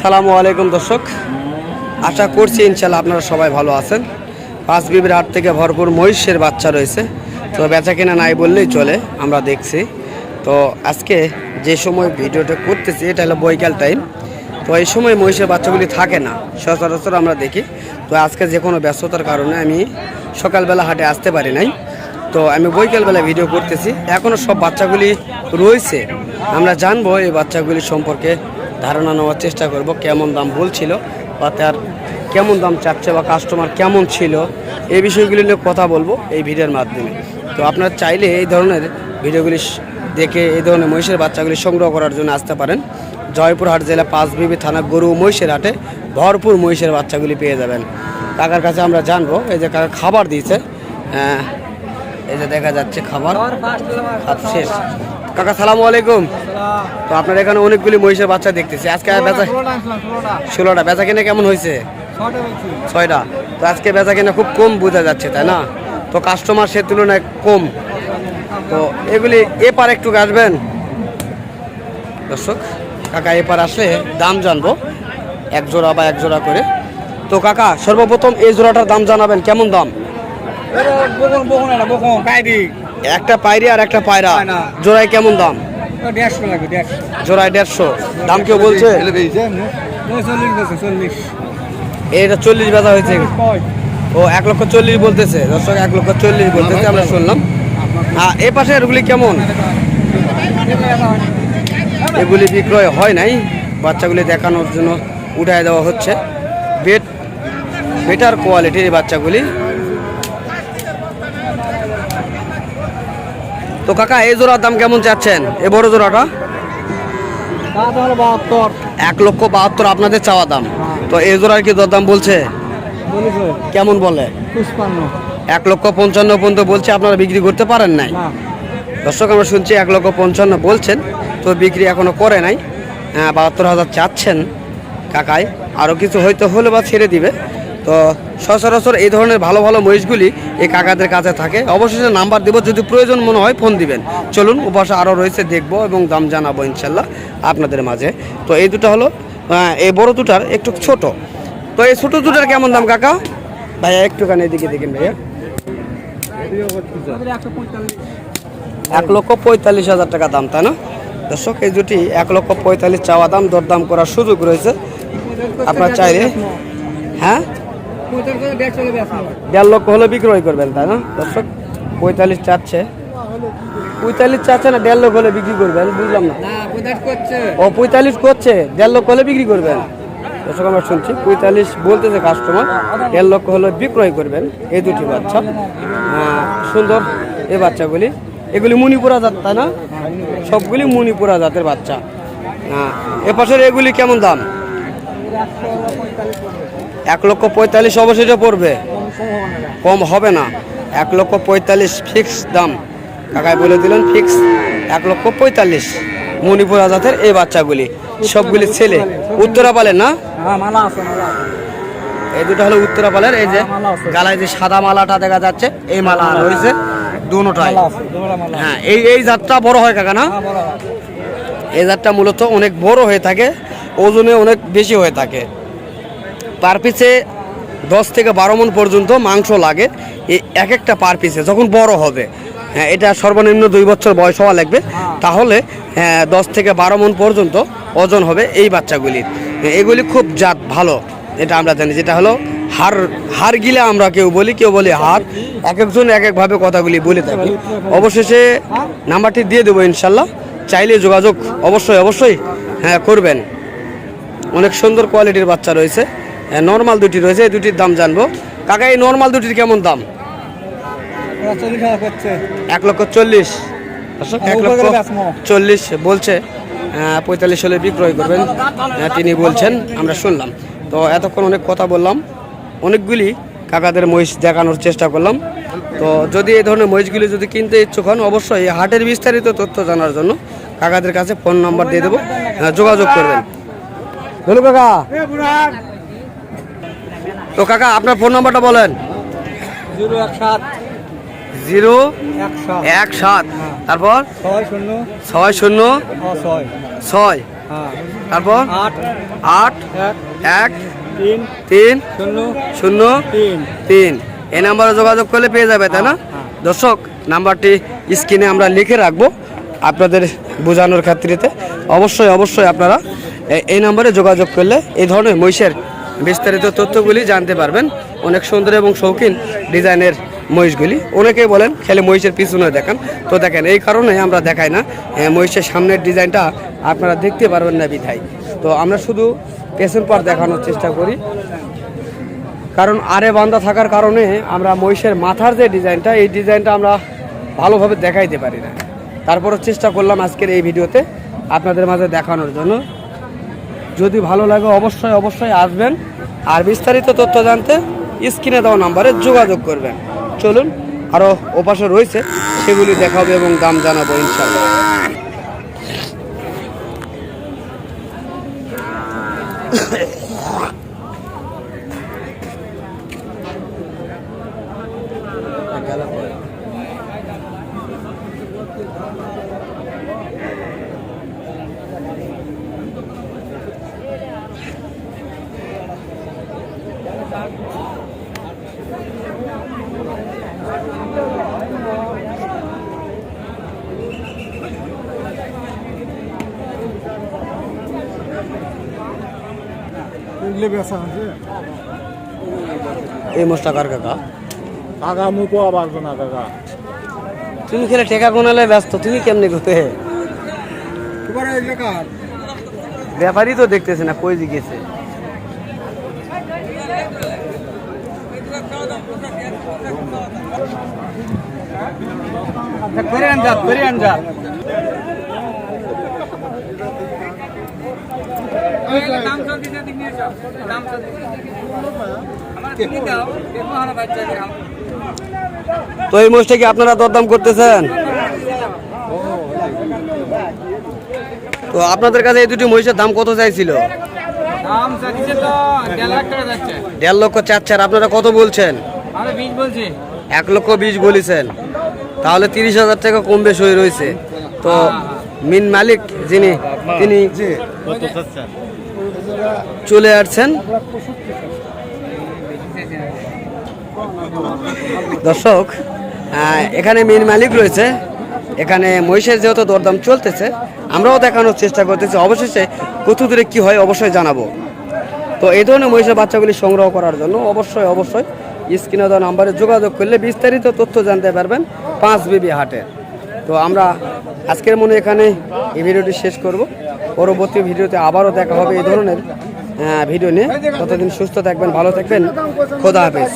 সালামু আলাইকুম দর্শক, আশা করছি ইনশাল্লাহ আপনারা সবাই ভালো আছেন। পাঁচ বিবির হাট থেকে ভরপুর মহিষের বাচ্চা রয়েছে, তো বেচা কেনা নাই বললেই চলে। আমরা দেখছি তো আজকে যে সময় ভিডিওটা করতেছি এটা হলো বৈকাল টাইম, তো এই সময় মহিষের বাচ্চাগুলি থাকে না, সচরাচর আমরা দেখি। তো আজকে যে কোনো ব্যস্ততার কারণে আমি সকালবেলা হাটে আসতে পারি নাই, তো আমি বৈকালবেলা ভিডিও করতেছি। এখনও সব বাচ্চাগুলি রয়েছে, আমরা জানবো এই বাচ্চাগুলি সম্পর্কে, ধারণা নেওয়ার চেষ্টা করব কেমন দাম বলছিল বা তার কেমন দাম চাচ্ছে বা কাস্টমার কেমন ছিল, এই বিষয়গুলি নিয়ে কথা বলবো এই ভিডিওর মাধ্যমে। তো আপনারা চাইলে এই ধরনের ভিডিওগুলি দেখে এই ধরনের মহিষের বাচ্চাগুলি সংগ্রহ করার জন্য আসতে পারেন। জয়পুরহাট জেলা পাঁচবিবি থানা গরু মহিষের হাটে ভরপুর মহিষের বাচ্চাগুলি পেয়ে যাবেন। কাকার কাছে আমরা জানবো, এই যে কাকা খাবার দিয়েছে, এই যে দেখা যাচ্ছে খাবার শেষ। কাকা সালামু আলাইকুম। তো আপনার এখানে অনেকগুলি মহিষের বাচ্চা দেখতেছি, আজকে বেচা 16টা, বেচা কেনা কেমন হয়েছে? 6টা। তো আজকে বেচা কেনা খুব কম বোঝা যাচ্ছে, তাই না? তো কাস্টমার সে তুলনায় কম, তো এগুলি এপার একটু আসবেন দর্শক। কাকা এপার আসলে দাম জানবো এক জোড়া বা এক জোড়া করে। তো কাকা সর্বপ্রথম এই জোড়াটার দাম জানাবেন, কেমন দাম? একটা পায়রি আর একটা পায়রা, জোড়ায় কেমন দাম? জোড়ায় 150। দাম কেউ বলছে? এটা 40 বেচা হয়েছে। ও 1,40,000 বলতেছে দর্শক, 1,40,000 বলতেছে, আমরা শুনলাম। এ পাশে এগুলি কেমন? এগুলি বিক্রয় হয় নাই, বাচ্চাগুলি দেখানোর জন্য উঠায় দেওয়া হচ্ছে। বেটার কোয়ালিটির বাচ্চাগুলি। তো কাকা এই জোড়ার দাম কেমন চাচ্ছেন? এ বড় জোড়াটা 1,72,000 আপনাদের চাওয়া দাম। তো এই জোড়ার কি দরদাম বলছে? কেমন বলে? 1,55,000 পর্যন্ত বলছে, আপনারা বিক্রি করতে পারেন নাই? দর্শক আমরা শুনছি 1,55,000 বলছেন, তো বিক্রি এখনো করে নাই। 72,000 চাচ্ছেন কাকায়, আরও কিছু হয়তো হলে বা ছেড়ে দিবে। তো সচরাচর এই ধরনের ভালো ভালো মহিষগুলি এই কাকাদের কাছে থাকে। অবশেষে নাম্বার দেবো, যদি প্রয়োজন মনে হয় ফোন দিবেন। চলুন ওপাশে আরও রয়েছে, দেখবো এবং দাম জানাবো ইনশাল্লাহ আপনাদের মাঝে। তো এই দুটো হলো, এই বড় দুটার একটু ছোট। তো এই ছোট দুটার কেমন দাম কাকা? ভাইয়া একটুখানি এদিকে দেখেন ভাইয়া। 1,45,000 টাকা দাম, তাই না দর্শক? এই দুটি 1,45,000 চাওয়া দাম, দরদাম করার সুযোগ রয়েছে আপনার চাইলে। হ্যাঁ, 1.5 লক্ষ হলে বিক্রয় করবেন, তাই না দর্শক? 45 চাচ্ছে, 45 চাচ্ছে না, 1.5 লক্ষ হলে বিক্রি করবেন, বুঝলাম না। ও 45 করছে, 1.5 লক্ষ হলে বিক্রি করবেন। দর্শক আমরা শুনছি 45 বলতেছে কাস্টমার, 1.5 লক্ষ হলে বিক্রয় করবেন এই দুটি বাচ্চা। সুন্দর এই বাচ্চাগুলি, এগুলি মণিপুরা জাত, তাই না? সবগুলি মণিপুরা জাতের বাচ্চা। এ পাশের এগুলি কেমন দাম? 1,45,000 অবশ্যই পড়বে, কম হবে না। 1,45,000 ফিক্স দাম, কাকায় বলে দিলেন ফিক্স 1,45,000। মণিপুরা জাতের এই বাচ্চাগুলি সবগুলি ছেলে, উত্তরাপালের না? এই দুটো হলো উত্তরাপালের। এই যে গালায় যে সাদা মালাটা দেখা যাচ্ছে, এই মালা রয়েছে দুটোটাই। হ্যাঁ, এই জাতটা বড় হয় কাকা, না? এই জাতটা মূলত অনেক বড় হয়ে থাকে, ওজনে অনেক বেশি হয়ে থাকে। পার পিসে 10 থেকে 12 মণ পর্যন্ত মাংস লাগে এই এক একটা পার পিসে, যখন বড় হবে। হ্যাঁ, এটা সর্বনিম্ন 2 বছর বয়স হওয়া লাগবে, তাহলে 10 থেকে 12 মণ পর্যন্ত ওজন হবে এই বাচ্চাগুলির। এগুলি খুব জাত ভালো, এটা আমরা জানি। যেটা হলো হাড় গিলা আমরা কেউ বলি, কেউ বলি হাড়, এক একজন এক একভাবে কথাগুলি বলে থাকি। অবশেষে নাম্বারটি দিয়ে দেবো ইনশাল্লাহ, চাইলে যোগাযোগ অবশ্যই করবেন। অনেক সুন্দর কোয়ালিটির বাচ্চা রয়েছে, নর্মাল দুটি রয়েছে, এই দুটির দাম জানবো। কাকা এই নর্মাল দুটির কেমন দাম? 1,40,000। 1,40,000 বলছে, 45 হলে বিক্রয় করবেন তিনি বলছেন, আমরা শুনলাম। তো এতক্ষণ অনেক কথা বললাম, অনেকগুলি কাকাদের মহিষ দেখানোর চেষ্টা করলাম। তো যদি এই ধরনের মহিষগুলি যদি কিনতে ইচ্ছুক হন, অবশ্যই হাটের বিস্তারিত তথ্য জানার জন্য কাকাদের কাছে ফোন নাম্বার দিয়ে দেবো, যোগাযোগ করবেন। বলু কাকা। তো কাকা আপনার ফোন নাম্বারটা বলেন। 017 তারপর 60 6 তারপর 8 1 3 0 3 এই নাম্বারে যোগাযোগ করলে পেয়ে যাবে, তাই না? দর্শক, নাম্বারটি স্ক্রিনে আমরা লিখে রাখবো আপনাদের বোঝানোর ক্ষেত্রেতে। অবশ্যই আপনারা এই নাম্বারে যোগাযোগ করলে এই ধরনের মহিষের বিস্তারিত তথ্যগুলি জানতে পারবেন। অনেক সুন্দর এবং শৌখিন ডিজাইনের মহিষগুলি। অনেকেই বলেন খেলে মহিষের পিছনে দেখান, তো দেখেন এই কারণে আমরা দেখাই না, মহিষের সামনের ডিজাইনটা আপনারা দেখতে পারবেন না বিধায়। তো আমরা শুধু পেছন পার দেখানোর চেষ্টা করি, কারণ আরে বান্ধা থাকার কারণে আমরা মহিষের মাথার যে ডিজাইনটা, এই ডিজাইনটা আমরা ভালোভাবে দেখাইতে পারি না। তারপরও চেষ্টা করলাম আজকের এই ভিডিওতে আপনাদের মাঝে দেখানোর জন্য। যদি ভালো লাগে অবশ্যই আসবেন, আর বিস্তারিত তথ্য জানতে স্ক্রিনে দেওয়া নাম্বারে যোগাযোগ করবেন। চলুন, আরও ওপাশে রয়েছে সেগুলি দেখাবো এবং দাম জানাবো ইনশাআল্লাহ। এই মোষটা কার কাকা? কাকা মুই কোয়া পারবো না কাকা। তুমি খেলে টেকা গোনালে ব্যস্ত, তুমি কেমনে করতে? ব্যাপারই তো দেখতেছে না, কই গেছে। তো এই মোষটা কি আপনারা দরদাম করতেছেন? তো আপনাদের কাছে এই দুটি মহিষের দাম কত চাইছিল? 1.5 লক্ষ চাচ্ছেন, আপনারা কত বলছেন? 1,20,000 বলেছেন, তাহলে 30,000 টাকা কম বেশ হয়ে রয়েছে। তো মিন মালিক যিনি, তিনি চলে আসছেন। দর্শক, এখানে মিন মালিক রয়েছে, এখানে মহিষের যেহেতু দরদাম চলতেছে, আমরাও দেখানোর চেষ্টা করতেছি। অবশেষে কত দূরে কী হয় অবশ্যই জানাবো। তো এই ধরনের মহিষের বাচ্চাগুলি সংগ্রহ করার জন্য অবশ্যই স্ক্রিনে দেওয়া নাম্বারে যোগাযোগ করলে বিস্তারিত তথ্য জানতে পারবেন পাঁচবিবি হাটের। তো আমরা আজকের মনে এখানে এই ভিডিওটি শেষ করব। পরবর্তী ভিডিওতে আবারও দেখা হবে এই ধরনের ভিডিও নিয়ে। ততদিন সুস্থ থাকবেন, ভালো থাকবেন, খোদা হাফেজ।